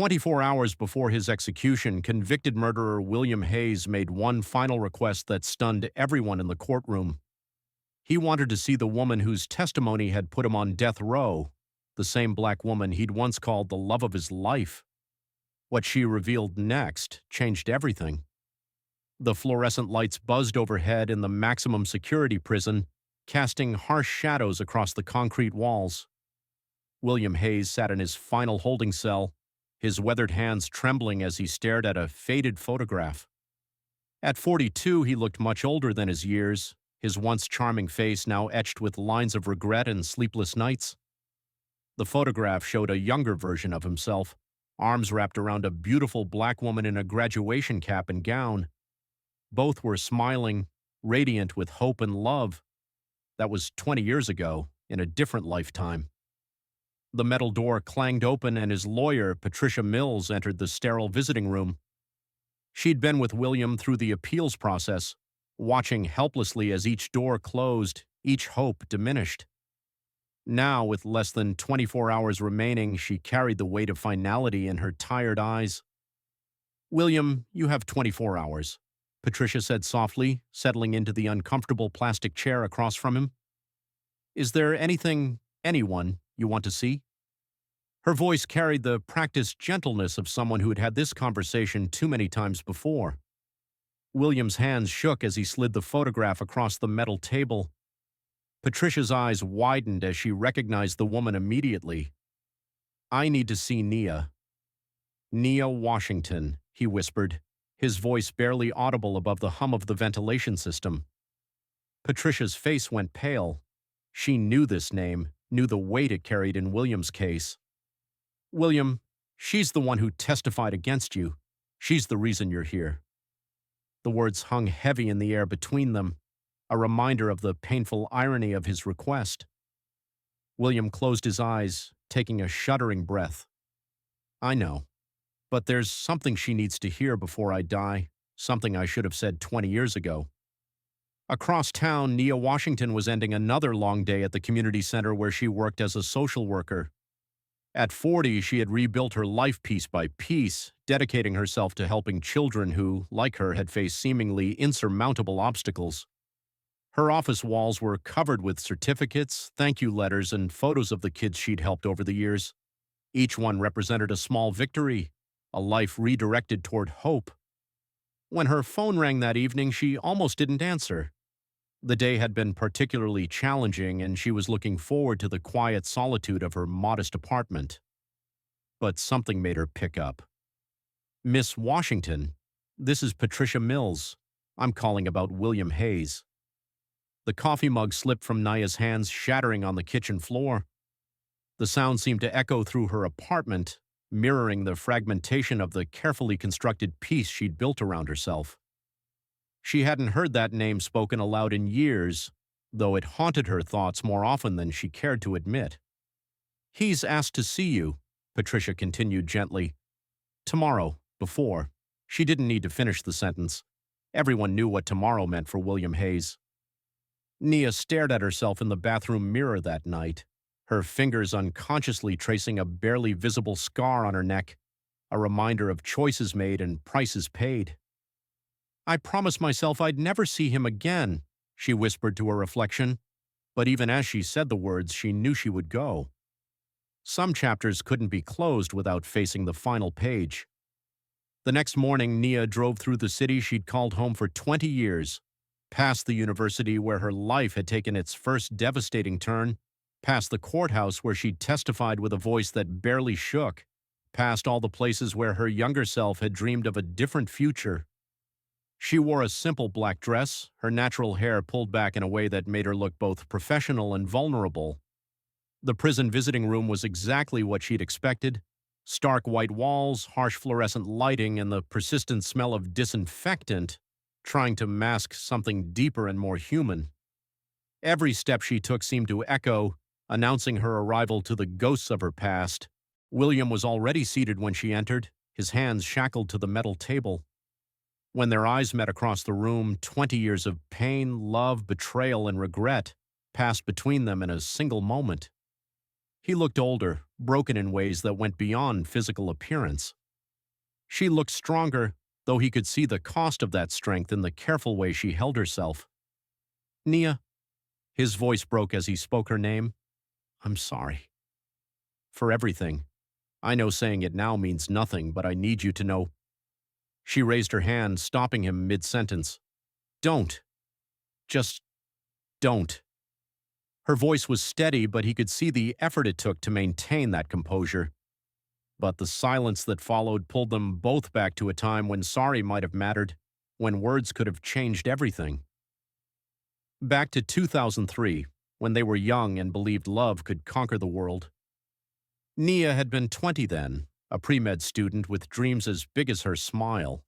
24 hours before his execution, convicted murderer William Hayes made one final request that stunned everyone in the courtroom. He wanted to see the woman whose testimony had put him on death row, the same black woman he'd once called the love of his life. What she revealed next changed everything. The fluorescent lights buzzed overhead in the maximum security prison, casting harsh shadows across the concrete walls. William Hayes sat in his final holding cell, his weathered hands trembling as he stared at a faded photograph. At 42, he looked much older than his years, his once charming face now etched with lines of regret and sleepless nights. The photograph showed a younger version of himself, arms wrapped around a beautiful black woman in a graduation cap and gown. Both were smiling, radiant with hope and love. That was 20 years ago, in a different lifetime. The metal door clanged open and his lawyer, Patricia Mills, entered the sterile visiting room. She'd been with William through the appeals process, watching helplessly as each door closed, each hope diminished. Now, with less than 24 hours remaining, she carried the weight of finality in her tired eyes. "William, you have 24 hours," Patricia said softly, settling into the uncomfortable plastic chair across from him. "Is there anyone, you want to see?" Her voice carried the practiced gentleness of someone who had had this conversation too many times before. William's hands shook as he slid the photograph across the metal table. Patricia's eyes widened as she recognized the woman immediately. "I need to see Nia." "Nia Washington," he whispered, his voice barely audible above the hum of the ventilation system. Patricia's face went pale. She knew this name, knew the weight it carried in William's case. "William, she's the one who testified against you. She's the reason you're here." The words hung heavy in the air between them, a reminder of the painful irony of his request. William closed his eyes, taking a shuddering breath. "I know, but there's something she needs to hear before I die, something I should have said 20 years ago." Across town, Nia Washington was ending another long day at the community center where she worked as a social worker. At 40, she had rebuilt her life piece by piece, dedicating herself to helping children who, like her, had faced seemingly insurmountable obstacles. Her office walls were covered with certificates, thank you letters, and photos of the kids she'd helped over the years. Each one represented a small victory, a life redirected toward hope. When her phone rang that evening, she almost didn't answer. The day had been particularly challenging, and she was looking forward to the quiet solitude of her modest apartment. But something made her pick up. "Miss Washington, this is Patricia Mills. I'm calling about William Hayes." The coffee mug slipped from Nia's hands, shattering on the kitchen floor. The sound seemed to echo through her apartment, mirroring the fragmentation of the carefully constructed piece she'd built around herself. She hadn't heard that name spoken aloud in years, though it haunted her thoughts more often than she cared to admit. "He's asked to see you," Patricia continued gently. "Tomorrow, before." She didn't need to finish the sentence. Everyone knew what tomorrow meant for William Hayes. Nia stared at herself in the bathroom mirror that night, her fingers unconsciously tracing a barely visible scar on her neck, a reminder of choices made and prices paid. "I promised myself I'd never see him again," she whispered to her reflection, but even as she said the words, she knew she would go. Some chapters couldn't be closed without facing the final page. The next morning, Nia drove through the city she'd called home for 20 years, past the university where her life had taken its first devastating turn, past the courthouse where she'd testified with a voice that barely shook, past all the places where her younger self had dreamed of a different future. She wore a simple black dress, her natural hair pulled back in a way that made her look both professional and vulnerable. The prison visiting room was exactly what she'd expected: stark white walls, harsh fluorescent lighting, and the persistent smell of disinfectant, trying to mask something deeper and more human. Every step she took seemed to echo, announcing her arrival to the ghosts of her past. William was already seated when she entered, his hands shackled to the metal table. When their eyes met across the room, 20 years of pain, love, betrayal, and regret passed between them in a single moment. He looked older, broken in ways that went beyond physical appearance. She looked stronger, though he could see the cost of that strength in the careful way she held herself. "Nia," his voice broke as he spoke her name. "I'm sorry. For everything. I know saying it now means nothing, but I need you to know." She raised her hand, stopping him mid-sentence. "Don't. Just don't." Her voice was steady, but he could see the effort it took to maintain that composure. But the silence that followed pulled them both back to a time when sorry might have mattered, when words could have changed everything. Back to 2003, when they were young and believed love could conquer the world. Nia had been 20 then, a pre-med student with dreams as big as her smile.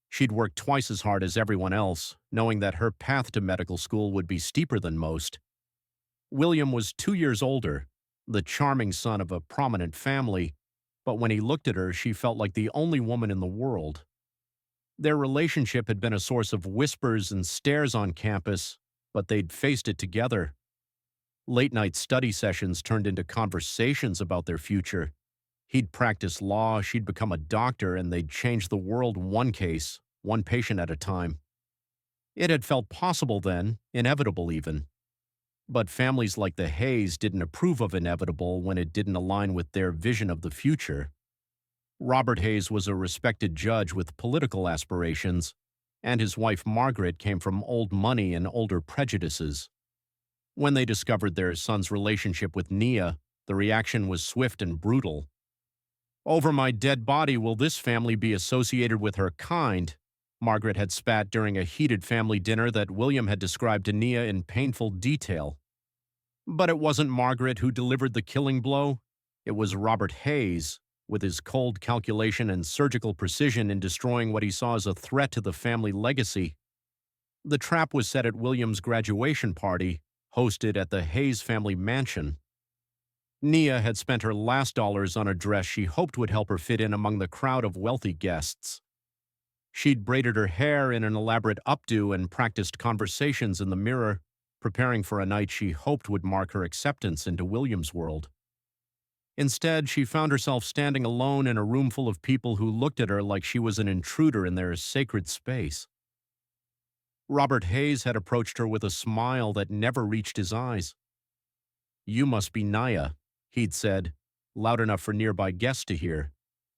She'd worked twice as hard as everyone else, knowing that her path to medical school would be steeper than most. William was 2 years older, the charming son of a prominent family, but when he looked at her, she felt like the only woman in the world. Their relationship had been a source of whispers and stares on campus, but they'd faced it together. Late-night study sessions turned into conversations about their future. He'd practice law, she'd become a doctor, and they'd change the world one case, one patient at a time. It had felt possible then, inevitable even. But families like the Hayes didn't approve of inevitable when it didn't align with their vision of the future. Robert Hayes was a respected judge with political aspirations, and his wife Margaret came from old money and older prejudices. When they discovered their son's relationship with Nia, the reaction was swift and brutal. "Over my dead body will this family be associated with her kind," Margaret had spat during a heated family dinner that William had described to Nia in painful detail. But it wasn't Margaret who delivered the killing blow. It was Robert Hayes, with his cold calculation and surgical precision in destroying what he saw as a threat to the family legacy. The trap was set at William's graduation party, hosted at the Hayes family mansion. Nia had spent her last dollars on a dress she hoped would help her fit in among the crowd of wealthy guests. She'd braided her hair in an elaborate updo and practiced conversations in the mirror, preparing for a night she hoped would mark her acceptance into William's world. Instead, she found herself standing alone in a room full of people who looked at her like she was an intruder in their sacred space. Robert Hayes had approached her with a smile that never reached his eyes. "You must be Nia," he'd said, loud enough for nearby guests to hear.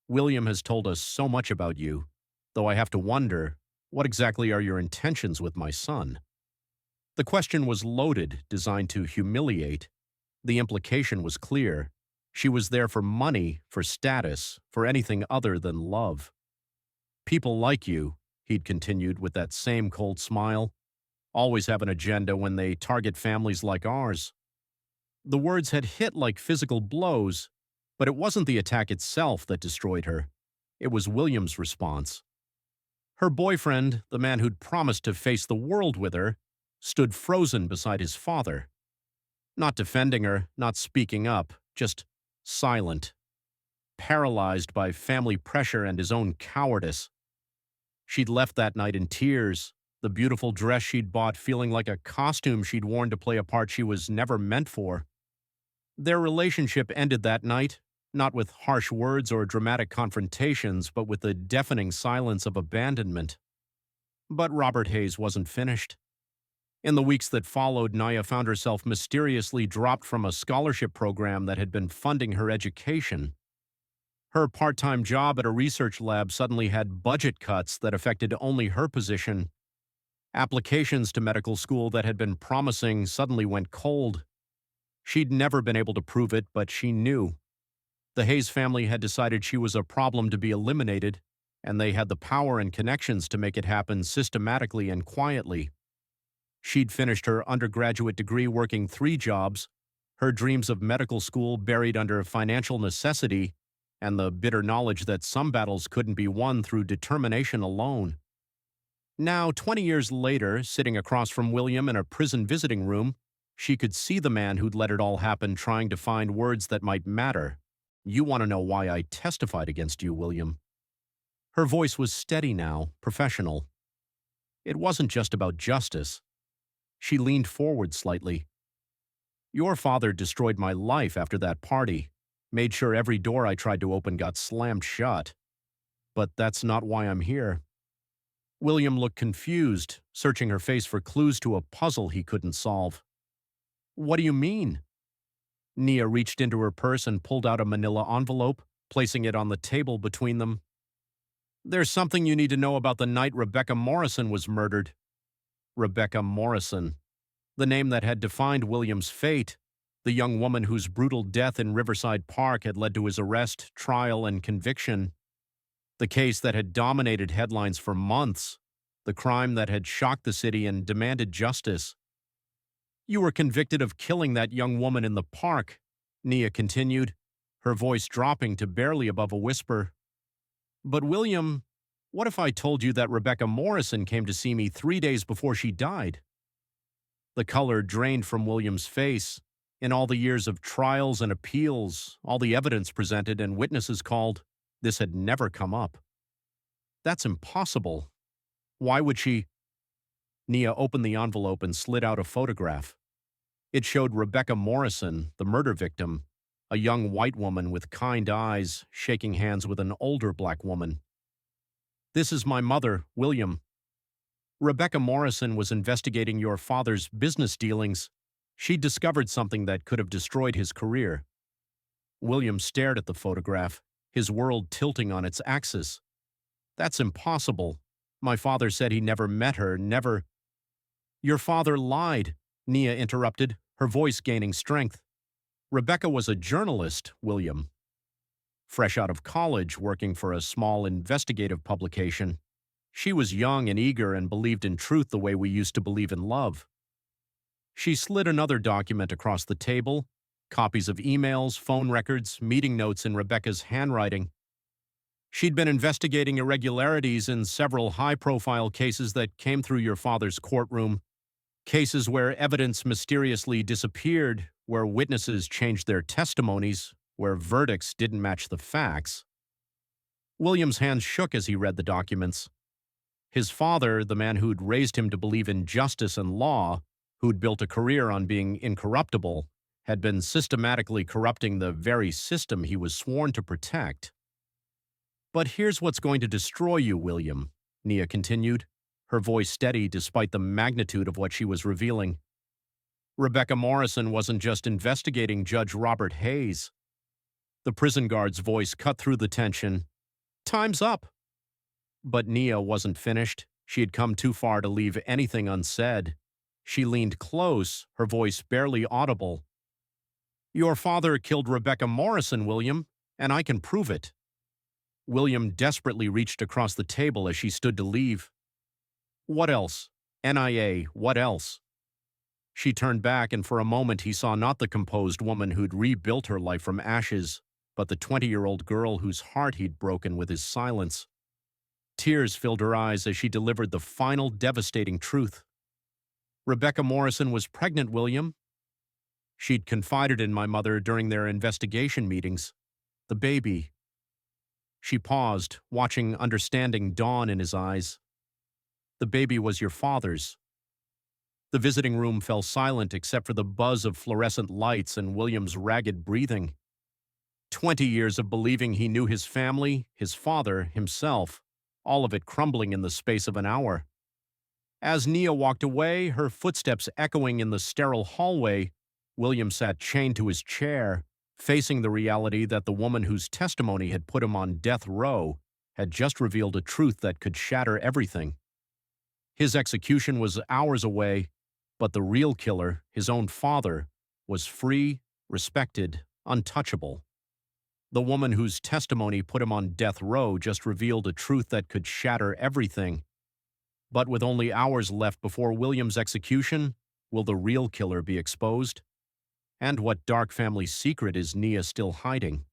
"William has told us so much about you, though I have to wonder, what exactly are your intentions with my son?" The question was loaded, designed to humiliate. The implication was clear. She was there for money, for status, for anything other than love. "People like you," he'd continued with that same cold smile, "always have an agenda when they target families like ours." The words had hit like physical blows, but it wasn't the attack itself that destroyed her. It was William's response. Her boyfriend, the man who'd promised to face the world with her, stood frozen beside his father. Not defending her, not speaking up, just silent, paralyzed by family pressure and his own cowardice. She'd left that night in tears, the beautiful dress she'd bought feeling like a costume she'd worn to play a part she was never meant for. Their relationship ended that night, not with harsh words or dramatic confrontations, but with the deafening silence of abandonment. But Robert Hayes wasn't finished. In the weeks that followed, Nia found herself mysteriously dropped from a scholarship program that had been funding her education. Her part-time job at a research lab suddenly had budget cuts that affected only her position. Applications to medical school that had been promising suddenly went cold. She'd never been able to prove it, but she knew. The Hayes family had decided she was a problem to be eliminated, and they had the power and connections to make it happen systematically and quietly. She'd finished her undergraduate degree working 3 jobs, her dreams of medical school buried under financial necessity, and the bitter knowledge that some battles couldn't be won through determination alone. Now, 20 years later, sitting across from William in a prison visiting room, she could see the man who'd let it all happen trying to find words that might matter. "You want to know why I testified against you, William." Her voice was steady now, professional. It wasn't just about justice. She leaned forward slightly. "Your father destroyed my life after that party. Made sure every door I tried to open got slammed shut. But that's not why I'm here. William looked confused, searching her face for clues to a puzzle he couldn't solve. What do you mean? Nia reached into her purse and pulled out a manila envelope, placing it on the table between them. There's something you need to know about the night Rebecca Morrison was murdered. Rebecca Morrison, the name that had defined William's fate, the young woman whose brutal death in Riverside Park had led to his arrest, trial, and conviction. The case that had dominated headlines for months, the crime that had shocked the city and demanded justice. You were convicted of killing that young woman in the park, Nia continued, her voice dropping to barely above a whisper. But William, what if I told you that Rebecca Morrison came to see me 3 days before she died? The color drained from William's face. In all the years of trials and appeals, all the evidence presented and witnesses called, this had never come up. That's impossible. Why would she? Nia opened the envelope and slid out a photograph. It showed Rebecca Morrison, the murder victim, a young white woman with kind eyes, shaking hands with an older black woman. This is my mother, William. Rebecca Morrison was investigating your father's business dealings. She discovered something that could have destroyed his career. William stared at the photograph, his world tilting on its axis. That's impossible. My father said he never met her, never. Your father lied, Nia interrupted, her voice gaining strength. Rebecca was a journalist, William. Fresh out of college, working for a small investigative publication. She was young and eager and believed in truth the way we used to believe in love. She slid another document across the table, copies of emails, phone records, meeting notes in Rebecca's handwriting. She'd been investigating irregularities in several high-profile cases that came through your father's courtroom, cases where evidence mysteriously disappeared, where witnesses changed their testimonies, where verdicts didn't match the facts. William's hands shook as he read the documents. His father, the man who'd raised him to believe in justice and law, who'd built a career on being incorruptible, had been systematically corrupting the very system he was sworn to protect. But here's what's going to destroy you, William, Nia continued, her voice steady despite the magnitude of what she was revealing. Rebecca Morrison wasn't just investigating Judge Robert Hayes. The prison guard's voice cut through the tension. Time's up. But Nia wasn't finished. She had come too far to leave anything unsaid. She leaned close, her voice barely audible. Your father killed Rebecca Morrison, William, and I can prove it. William desperately reached across the table as she stood to leave. What else? Nia, what else? She turned back, and for a moment he saw not the composed woman who'd rebuilt her life from ashes, but the 20-year-old girl whose heart he'd broken with his silence. Tears filled her eyes as she delivered the final devastating truth. Rebecca Morrison was pregnant, William. She'd confided in my mother during their investigation meetings. The baby. She paused, watching understanding dawn in his eyes. The baby was your father's. The visiting room fell silent except for the buzz of fluorescent lights and William's ragged breathing. 20 years of believing he knew his family, his father, himself, all of it crumbling in the space of an hour. As Nia walked away, her footsteps echoing in the sterile hallway, William sat chained to his chair, facing the reality that the woman whose testimony had put him on death row had just revealed a truth that could shatter everything. His execution was hours away, but the real killer, his own father, was free, respected, untouchable. The woman whose testimony put him on death row just revealed a truth that could shatter everything. But with only hours left before William's execution, will the real killer be exposed? And what dark family secret is Nia still hiding?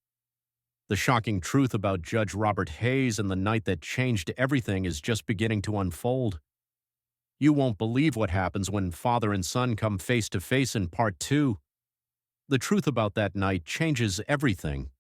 The shocking truth about Judge Robert Hayes and the night that changed everything is just beginning to unfold. You won't believe what happens when father and son come face to face in part 2. The truth about that night changes everything.